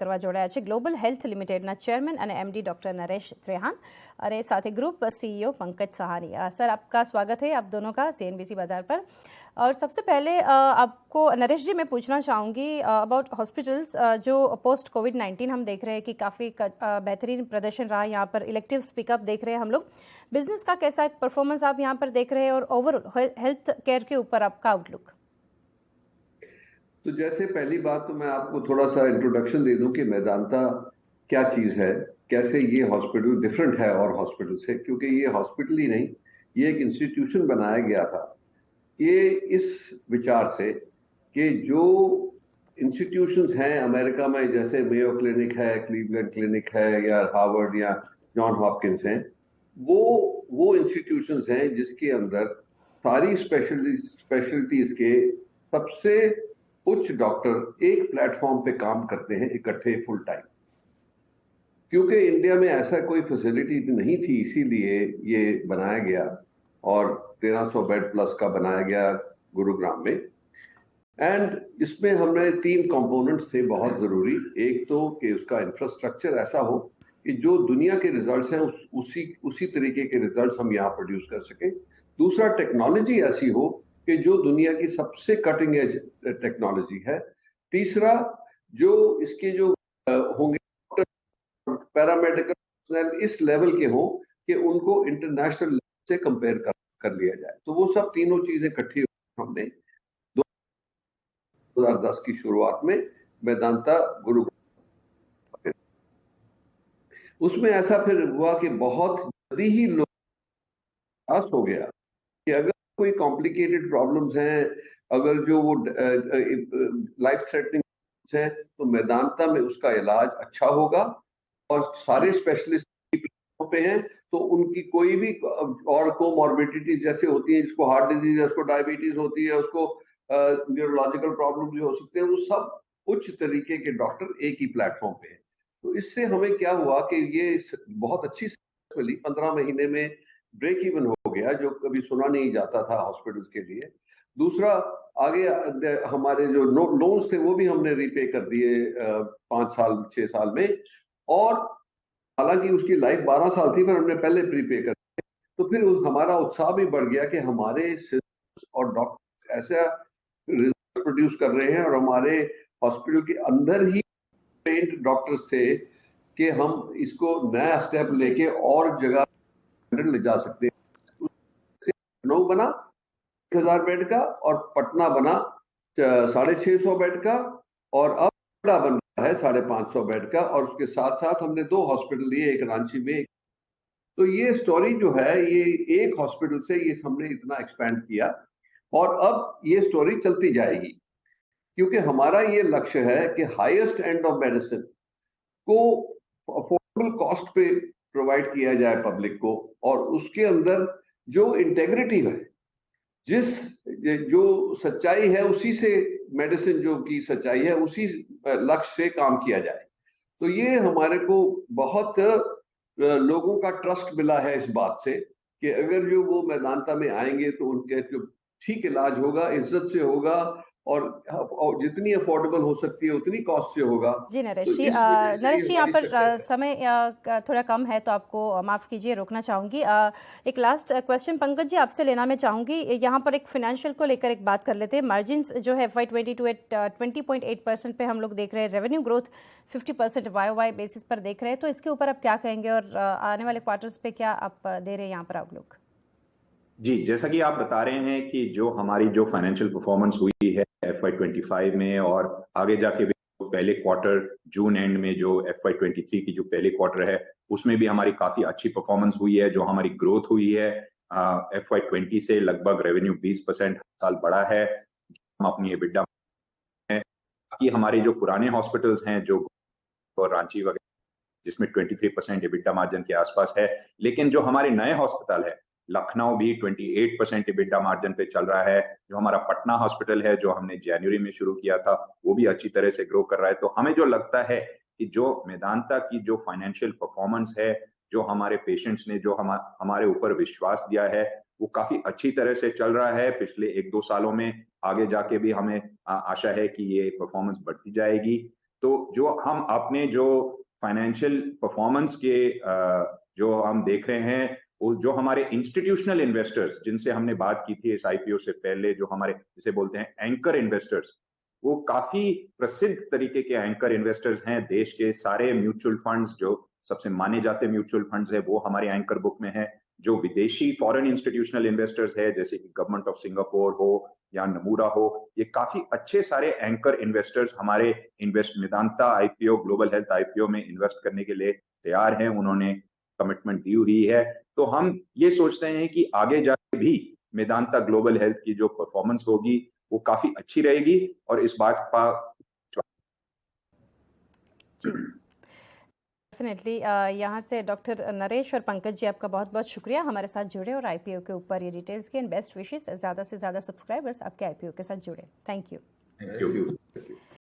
કરવા જોડાયા છે ગ્લોબલ હેલ્થ લિમિટેડના ચેરમેન અને एमडी डॉक्टर नरेश त्रेहान और साथ ही group CEO Pankaj Sahni. Sir, आपका स्वागत है आप दोनों का सीएनबीसी बाजार पर। और सबसे पहले आपको नरेश जी मैं पूछना चाहूँगी अबाउट हॉस्पिटल्स, जो पोस्ट कोविड-19 हम देख रहे हैं कि काफ़ी बेहतरीन प्रदर्शन रहा यहाँ पर, इलेक्टिव्स पिकअप देख रहे हैं हम लोग। बिजनेस का कैसा परफॉर्मेंस आप यहाँ पर देख रहे हैं और ओवरऑल हेल्थ केयर के ऊपर आपका आउटलुक? तो जैसे पहली बात तो मैं आपको थोड़ा सा इंट्रोडक्शन दे दूं कि मेदांता क्या चीज़ है, कैसे ये हॉस्पिटल डिफरेंट है और हॉस्पिटल से, क्योंकि ये हॉस्पिटल ही नहीं, ये एक इंस्टीट्यूशन बनाया गया था। ये इस विचार से कि जो इंस्टीट्यूशंस हैं अमेरिका में, जैसे मेयो क्लिनिक है, क्लीवलैंड क्लिनिक है, या हार्वर्ड या जॉन हॉपकिंस हैं, वो इंस्टीट्यूशंस हैं जिसके अंदर सारी स्पेशलिटीज के सबसे उच्च डॉक्टर एक प्लेटफॉर्म पे काम करते हैं इकट्ठे फुल टाइम। क्योंकि इंडिया में ऐसा कोई फैसिलिटी नहीं थी, इसीलिए ये बनाया गया और 1300 बेड प्लस का बनाया गया गुरुग्राम में। एंड इसमें हमने 3 कंपोनेंट्स थे बहुत जरूरी। एक तो कि उसका इंफ्रास्ट्रक्चर ऐसा हो कि जो दुनिया के रिजल्ट्स हैं उसी तरीके के रिजल्ट्स हम यहाँ प्रोड्यूस कर सकें। दूसरा, टेक्नोलॉजी ऐसी हो कि जो दुनिया की सबसे कटिंग एज टेक्नोलॉजी है। तीसरा, जो इसके जो होंगे पैरामेडिकल इस लेवल के हो कि उनको इंटरनेशनल लेवल से कंपेयर कर लिया जाए। तो वो सब तीनों चीजें इकट्ठी हमने 2010 की शुरुआत में वेदांता गुरुग्राम, उसमें ऐसा फिर हुआ कि बहुत जल्दी ही लोग हो गया कि अगर कोई कॉम्प्लिकेटेड प्रॉब्लम्स हैं, अगर जो वो लाइफ थ्रेटनिंग है, तो मेदांता में उसका इलाज अच्छा होगा और सारे स्पेशलिस्ट पे हैं। तो उनकी कोई भी और कोमॉर्बिडिटीज जैसे होती है, जिसको हार्ट डिजीज है, उसको डायबिटीज होती है, उसको न्यूरोलॉजिकल प्रॉब्लम भी हो सकते हैं, वो सब उच्च तरीके के डॉक्टर एक ही प्लेटफॉर्म पे हैं। तो इससे हमें क्या हुआ कि ये बहुत अच्छी मिली, 15 महीने में ब्रेक इवन हो गया, जो कभी सुना नहीं जाता था हॉस्पिटल्स के लिए। दूसरा, आगे हमारे जो लोन्स थे वो भी हमने रीपे कर दिए 5 साल 6 साल में, और हालांकि उसकी लाइफ 12 साल थी, पर हमने पहले प्रीपे कर दिए। तो फिर हमारा उत्साह भी बढ़ गया कि हमारे और डॉक्टर्स ऐसा रिजल्ट प्रोड्यूस कर रहे हैं, और हमारे हॉस्पिटल के अंदर ही ट्रेंड डॉक्टर्स थे कि हम इसको नया स्टेप लेके और जगह ले जा सकते हैं। लखनऊ बना 1000 बेड का, और पटना बना 650 बेड का, और अब बड़ा बन रहा है 550 बेड का, और उसके साथ साथ हमने 2 हॉस्पिटल लिए, एक रांची में। तो ये स्टोरी जो है, ये एक हॉस्पिटल से ये हमने इतना एक्सपैंड किया, और अब ये स्टोरी चलती जाएगी, क्योंकि हमारा ये लक्ष्य है कि हाईएस्ट एंड ऑफ मेडिसिन को अफोर्डेबल कॉस्ट पे प्रोवाइड किया जाए पब्लिक को, और उसके अंदर जो इंटेग्रिटी है, जो सच्चाई है, उसी से मेडिसिन जो की सच्चाई है, उसी लक्ष्य से काम किया जाए। तो ये हमारे को बहुत लोगों का ट्रस्ट मिला है इस बात से कि अगर जो वो मेदांता में आएंगे तो उनके जो ठीक इलाज होगा, इज्जत से होगा, और जितनी अफोर्डेबल हो सकती है उतनी कॉस्ट से होगा। जी नरेश जी, यहाँ पर समय थोड़ा कम है तो आपको माफ़ कीजिए, रोकना चाहूँगी। एक लास्ट क्वेश्चन पंकज जी आपसे लेना मैं चाहूँगी। यहाँ पर एक फाइनेंशियल को लेकर एक बात कर लेते हैं। मार्जिन्स जो है FY22 एट 20.8% पे हम लोग देख रहे हैं, रेवेन्यू ग्रोथ 50% YOY बेसिस पर देख रहे हैं। तो इसके ऊपर आप क्या कहेंगे, और आने वाले क्वार्टर्स पे क्या आप दे रहे हैं यहाँ पर आउटलुक? जी, जैसा कि आप बता रहे हैं कि जो हमारी जो फाइनेंशियल परफॉर्मेंस हुई है FY25 में, और आगे जाके भी पहले क्वार्टर जून एंड में जो FY23 की जो पहले क्वार्टर है, उसमें भी हमारी काफी अच्छी परफॉर्मेंस हुई है। जो हमारी ग्रोथ हुई है FY20 से लगभग रेवेन्यू 20% साल बढ़ा है। हम अपनी एबिटा है कि हमारे जो पुराने हॉस्पिटल्स हैं, जो रांची वगैरह, जिसमें 23% एबिटा मार्जिन के आसपास है, लेकिन जो हमारे नए हॉस्पिटल है, लखनऊ भी 28% एबिटा मार्जिन पे चल रहा है। जो हमारा पटना हॉस्पिटल है, जो हमने जनवरी में शुरू किया था, वो भी अच्छी तरह से ग्रो कर रहा है। तो हमें जो लगता है कि जो मेदांता की जो फाइनेंशियल परफॉर्मेंस है, जो हमारे पेशेंट्स ने जो हमारे ऊपर विश्वास दिया है, वो काफी अच्छी तरह से चल रहा है पिछले 1-2 सालों में। आगे जाके भी हमें आशा है कि ये परफॉर्मेंस बढ़ती जाएगी। तो जो हम अपने जो फाइनेंशियल परफॉर्मेंस के जो हम देख रहे हैं, वो जो हमारे इंस्टीट्यूशनल इन्वेस्टर्स जिनसे हमने बात की थी इस आईपीओ से पहले, जो हमारे जिसे बोलते हैं एंकर इन्वेस्टर्स, वो काफी प्रसिद्ध तरीके के एंकर इन्वेस्टर्स हैं। देश के सारे म्यूचुअल फंड्स, जो सबसे माने जाते म्यूचुअल फंड्स है, वो हमारे एंकर बुक में है। जो विदेशी फॉरेन इंस्टीट्यूशनल इन्वेस्टर्स है, जैसे कि गवर्नमेंट ऑफ सिंगापुर हो या नमूरा हो, ये काफी अच्छे सारे एंकर इन्वेस्टर्स हमारे Medanta IPO, global health IPO में इन्वेस्ट करने के लिए तैयार हैं। उन्होंने कमिटमेंट दी हुई है। तो हम ये सोचते हैं कि आगे जाके भी मेदांता ग्लोबल हेल्थ की जो परफॉर्मेंस होगी वो काफी अच्छी रहेगी, और इस बात का डेफिनेटली यहाँ से डॉक्टर नरेश और पंकज जी, आपका बहुत बहुत शुक्रिया हमारे साथ जुड़े और आईपीओ के ऊपर ये डिटेल्स के। एंड बेस्ट विशेस, ज़्यादा से ज़्यादा सब्सक्राइबर्स आपके आईपीओ के साथ जुड़े। Thank you. Thank you.